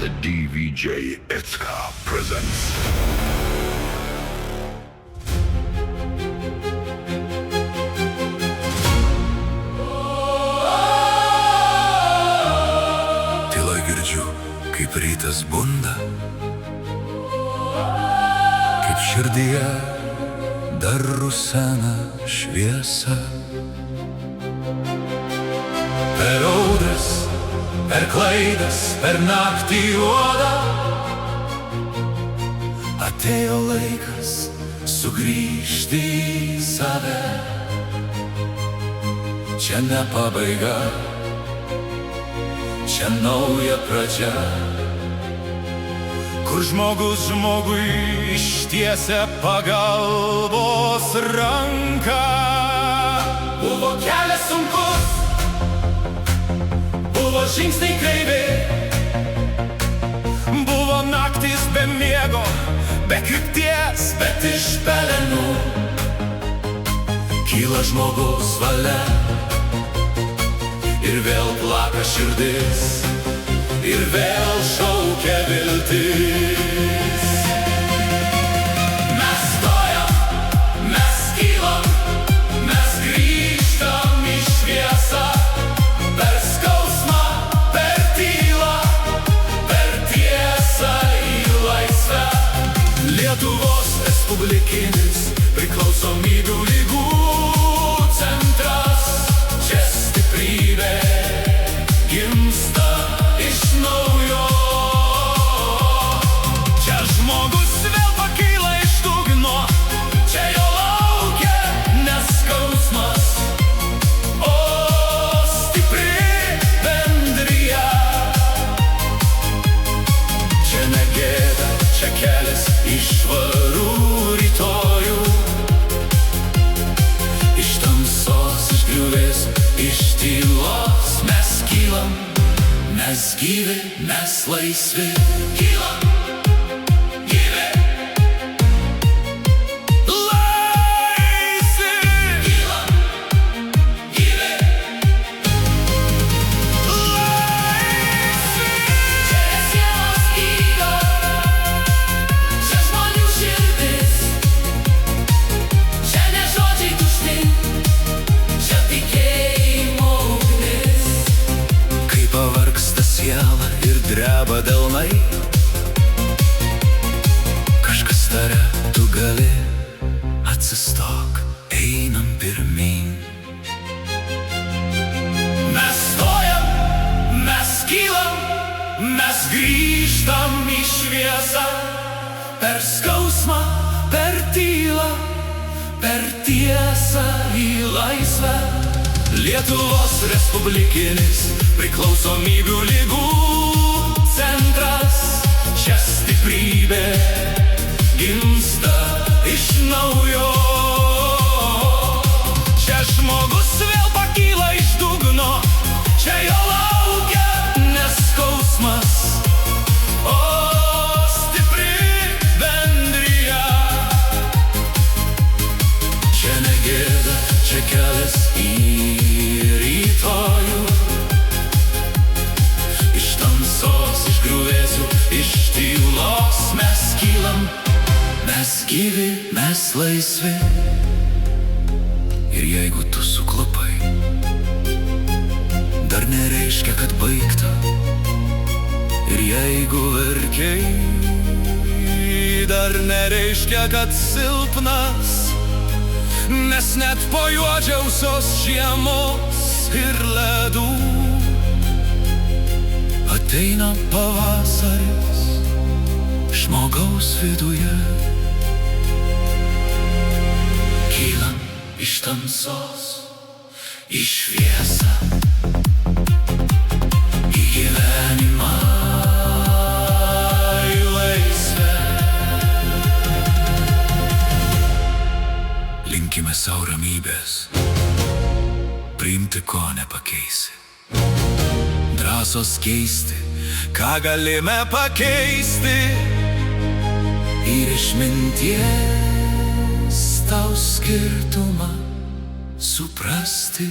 The DVJ Itska presents. Tyloj girdžiu, kaip rytas bunda, kaip širdyje dar rusena šviesa. Per audras, per klaidas, per naktį juodą atėjo laikas sugrįžti į save. Čia ne pabaiga, čia nauja pradžia, kur žmogus žmogui ištiesia pagalbos ranką. Buvo kelias sunkus, buvo žingsniai kreivi, buvo naktis be miego, be krypties, bet iš pelenų kyla žmogaus valia. Ir vėl plaka širdis, ir vėl šaukia viltis. Mes stojam, mes kylam, mes grįžtam į šviesą. Per skausmą, per tylą, per tiesą į laisvę. Lietuvos Respublikinis priklausomybių ligų centras. Čia stiprybė gimsta iš naujo. Čia žmogus vėl pakyla iš dugno, čia jo laukia neskausmas, o stipri bendrija. Čia ne gėda, čia kelias į švarų rytojų. Iš tamsos, iš griuvėsių, iš tylos mes kylam. Mes gyvi, mes laisvi. Kylam, gyvi, laisvi. Kylam, gyvi, laisvi. Čia sielos gydo, čia žmonių širdis. Čia ne žodžiai tušti, čia tikėjimo ugnis. Kai pavargsta siela ir dreba delnai, kažkas taria, tu gali, atsistok, einam pirmyn. Mes stojam, mes kylam, mes grįžtam į šviesą. Per skausmą, per tylą, per tiesą į laisvę. Lietuvos Respublikinis priklausomybių ligų centras. Čia stiprybė gimsta iš naujo. Čia žmogus vėl pakyla iš dugno, čia jo laukia neskausmas, o stipri bendrija. Čia ne gėda, čia kelias į rytojų. Iš tamsos, iš griuvėsių, iš tylos mes kylam. Mes gyvi, mes laisvi. Ir jeigu tu suklupai, dar nereiškia, kad baigta. Ir jeigu verkiai, dar nereiškia, kad silpnas. Nes net po juodžiausios žiemos ir ledų ateina pavasaris žmogaus viduje. Kylam iš tamsos į šviesą, į gyvenimą, į laisvę. Linkime sau ramybės, priimti ko nepakeisi. Drąsos keisti, ką galime pakeisti. Ir išminties tau skirtumą suprasti.